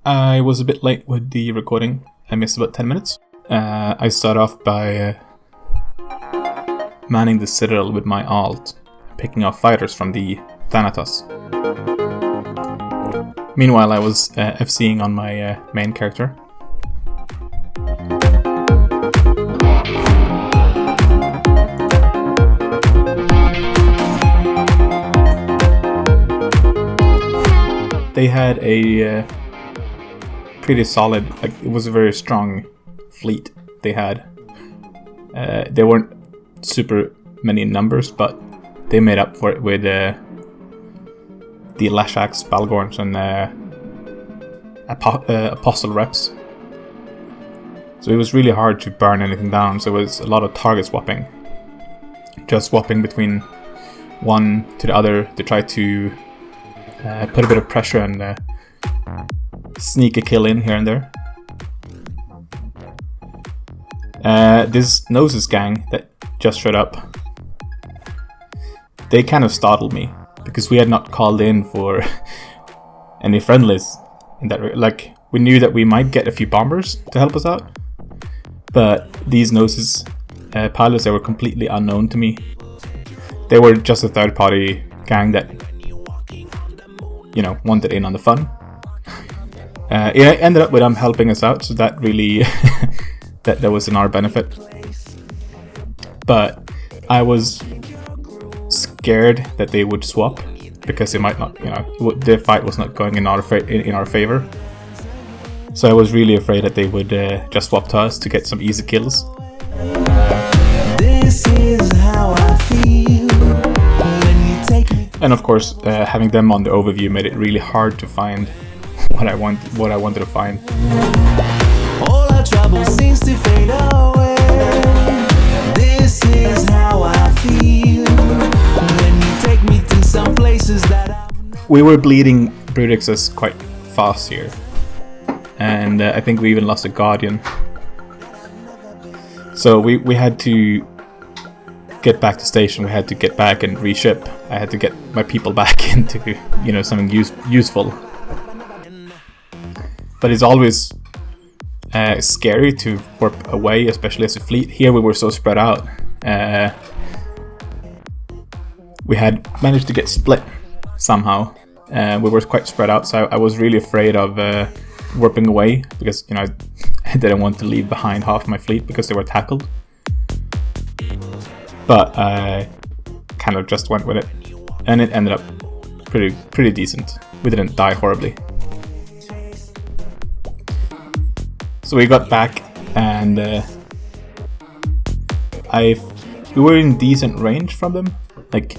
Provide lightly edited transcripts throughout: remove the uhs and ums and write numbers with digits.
I was a bit late with the recording. I missed about 10 minutes. I start off by manning the Citadel with my alt, picking off fighters from the Thanatos. Meanwhile, I was FCing on my main character. They had a pretty solid, like it was a very strong fleet they had. They weren't super many in numbers, but they made up for it with the Lashaks, Balgorns, and Apostle reps. So it was really hard to burn anything down, so it was a lot of target swapping. Just swapping between one to the other to try to put a bit of pressure and sneak a kill in here and there. This Gnosis gang that just showed up, they kind of startled me because we had not called in for any friendlies in that. Like, we knew that we might get a few bombers to help us out, but these Gnosis pilots, they were completely unknown to me. They were just a third-party gang that, you know, wanted in on the fun. It ended up with them helping us out, so that really that was in our benefit. But I was scared that they would swap because they might not, you know, their fight was not going in our favor. So I was really afraid that they would just swap to us to get some easy kills. This is how I feel when you take me. And of course, having them on the overview made it really hard to find what I wanted to find. All our trouble seems to fade away. This is how I feel when you take me to some places that we were bleeding Brutixes quite fast here, and I think we even lost a Guardian. So we had to get back to station. We had to get back and reship. I had to get my people back into, you know, something useful. But it's always scary to warp away, especially as a fleet. Here we were so spread out. We had managed to get split somehow. We were quite spread out, so I was really afraid of warping away because, you know, I didn't want to leave behind half my fleet because they were tackled. But I kind of just went with it, and it ended up pretty decent. We didn't die horribly. So we got back, and we were in decent range from them. Like,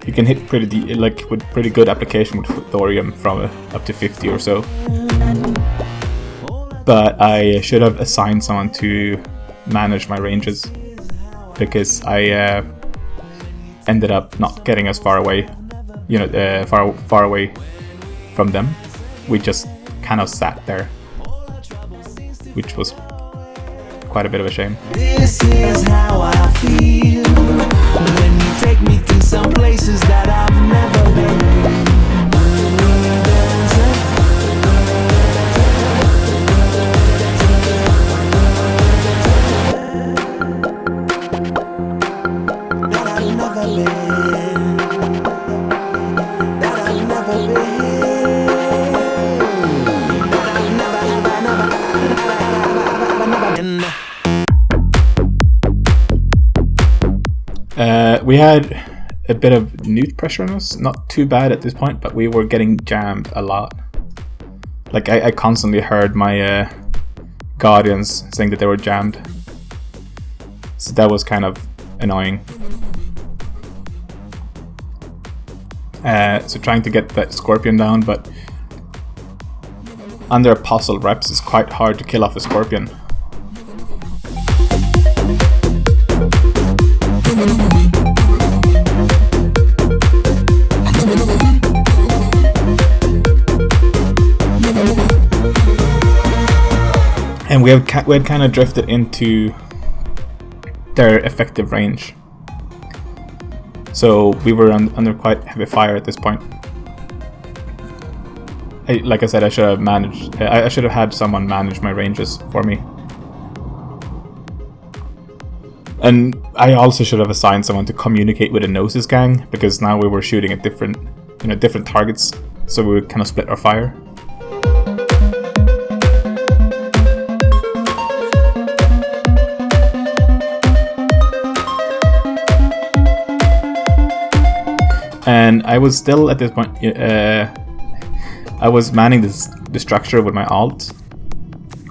you can hit with pretty good application with thorium from up to 50 or so. But I should have assigned someone to manage my ranges, because I ended up not getting as far away, you know, far away from them. We just kind of sat there, which was quite a bit of a shame. This is how I feel when you take me to some places that I've never been. We had a bit of newt pressure on us, not too bad at this point, but we were getting jammed a lot. Like, I constantly heard my Guardians saying that they were jammed, so that was kind of annoying. So trying to get that Scorpion down, but under Apostle reps it's quite hard to kill off a Scorpion. And we had kind of drifted into their effective range. So we were under quite heavy fire at this point. like I said, I should have managed. I should have had someone manage my ranges for me. And I also should have assigned someone to communicate with the Gnosis gang, because now we were shooting at different targets, so we would kind of split our fire. And I was still at this point. I was manning the structure with my alt.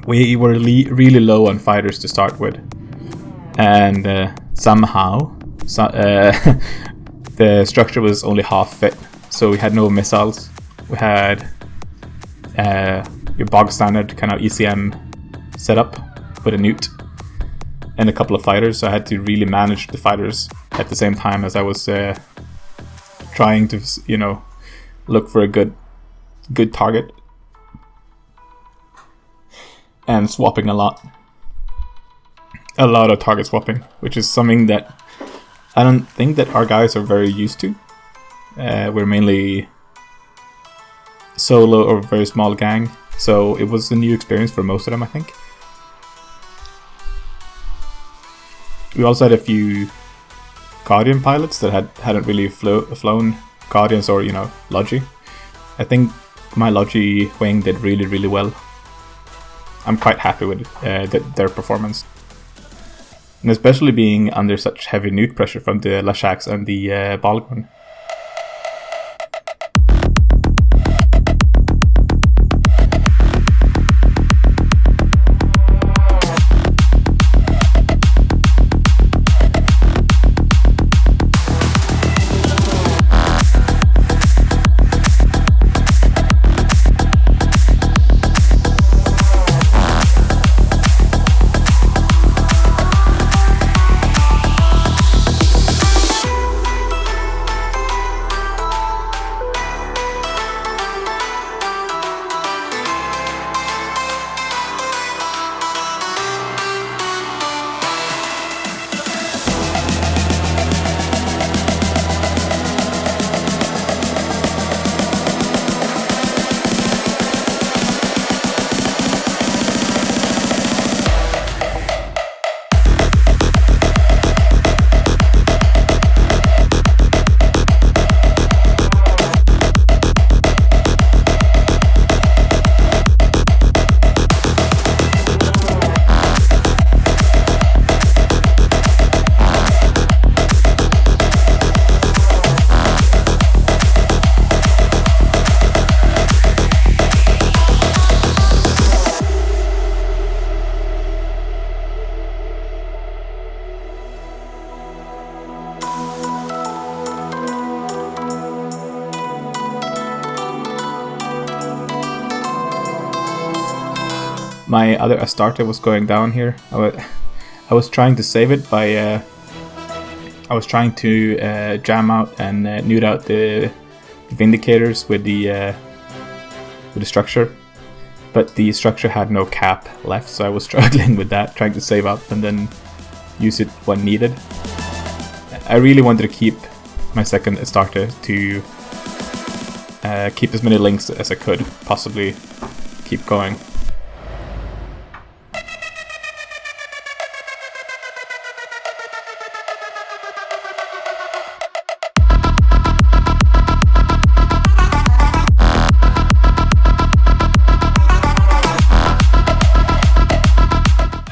We were really low on fighters to start with, and somehow the structure was only half fit. So we had no missiles. We had your bog standard kind of ECM setup with a newt and a couple of fighters. So I had to really manage the fighters at the same time as I was trying to, look for a good target, and swapping a lot of target swapping, which is something that I don't think that our guys are very used to. We're mainly solo or very small gang, so it was a new experience for most of them, I think. We also had a few Guardian pilots that hadn't really flown Guardians or Logi. I think my Logi wing did really well. I'm quite happy with their performance, and especially being under such heavy newt pressure from the Lashaks and the Balgon. My other Astarte was going down here. I was trying to save it by I was trying to jam out and newt out the Vindicators with the structure, but the structure had no cap left, so I was struggling with that, trying to save up and then use it when needed. I really wanted to keep my second Astarte to keep as many links as I could possibly keep going.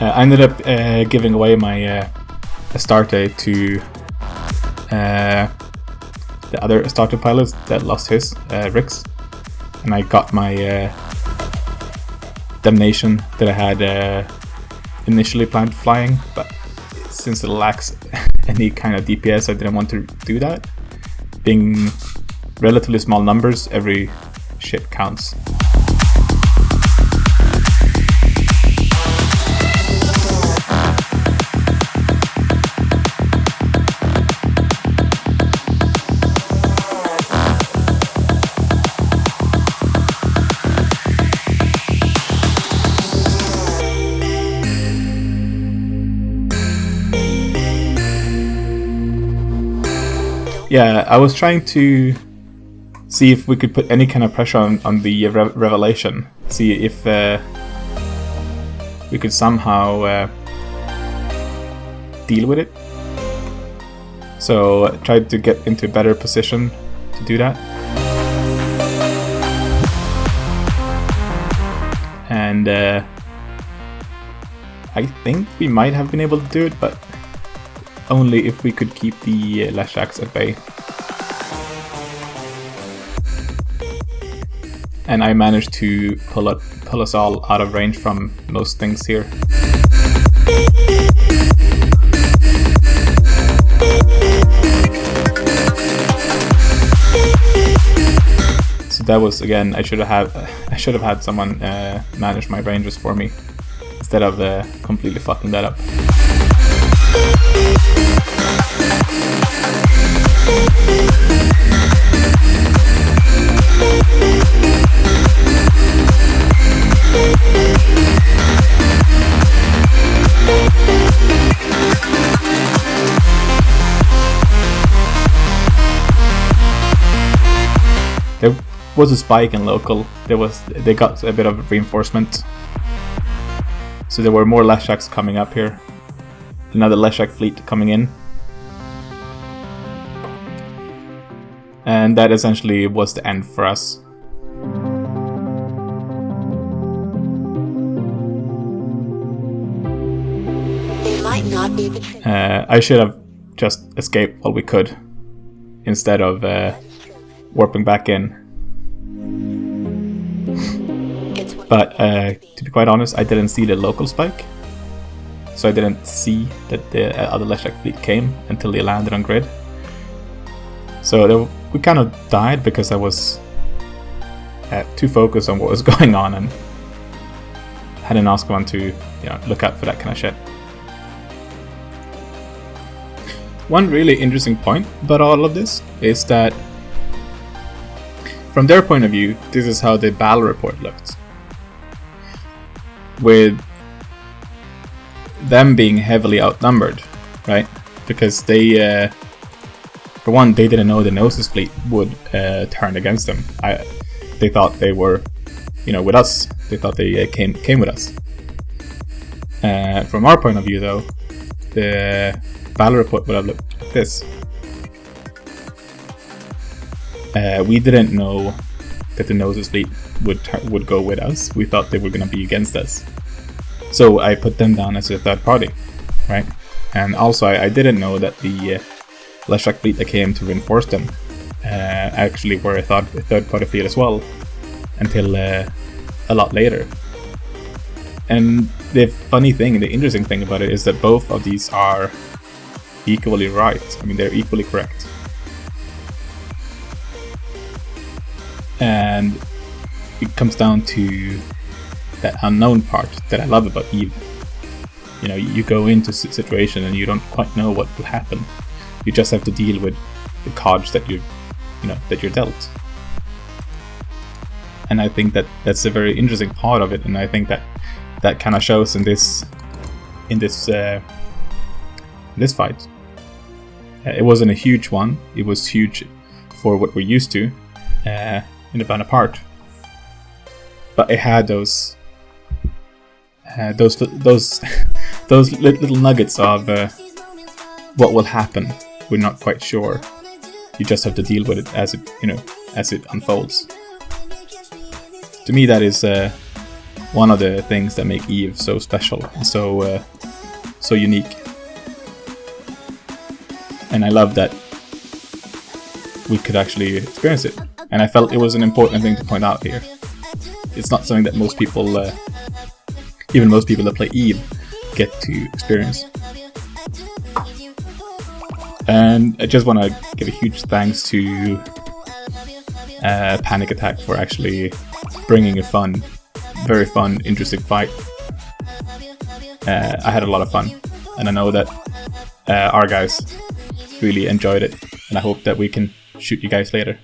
I ended up giving away my Astarte to the other Astarte pilots that lost his, Rix, and I got my Damnation that I had initially planned flying, but since it lacks any kind of DPS, I didn't want to do that. Being relatively small numbers, every ship counts. Yeah, I was trying to see if we could put any kind of pressure on the revelation. See if we could somehow deal with it. So tried to get into a better position to do that. And I think we might have been able to do it, but only if we could keep the Leshaks at bay. And I managed to pull us all out of range from most things here. So that was, again, I should have had someone manage my ranges for me instead of completely fucking that up. There was a spike in local. They got a bit of reinforcement. So there were more Leshaks coming up here. Another Leshak fleet coming in. And that essentially was the end for us. I should have just escaped while we could, instead of warping back in. But to be quite honest, I didn't see the local spike, so I didn't see that the other Leshak fleet came until they landed on grid. So we kind of died because I was too focused on what was going on and hadn't asked one to look out for that kind of shit. One really interesting point about all of this is that from their point of view, this is how the battle report looked. With them being heavily outnumbered, right? Because they, for one, they didn't know the Gnosis fleet would turn against them. They thought they were, with us. They thought they came with us. From our point of view, though, the battle report would have looked like this. We didn't know that the Gnosis fleet would go with us. We thought they were going to be against us. So I put them down as a third party, right? And also I didn't know that the Leshak fleet that came to reinforce them actually were a third party fleet as well, until a lot later. And the interesting thing about it is that both of these are equally right. I mean, they're equally correct. And it comes down to that unknown part that I love about Eve. You go into a situation and you don't quite know what will happen. You just have to deal with the cards that you're dealt. And I think that that's a very interesting part of it, and I think that kind of shows in this fight. It wasn't a huge one. It was huge for what we're used to in the Band Apart, but it had those little nuggets of what will happen. We're not quite sure. You just have to deal with it as it unfolds. To me, that is one of the things that make Eve so special and so unique. And I love that we could actually experience it. And I felt it was an important thing to point out here. It's not something that most people, even most people that play Eve, get to experience. And I just want to give a huge thanks to Panic Attack for actually bringing a very fun, interesting fight. I had a lot of fun, and I know that our guys really enjoyed it, and I hope that we can shoot you guys later.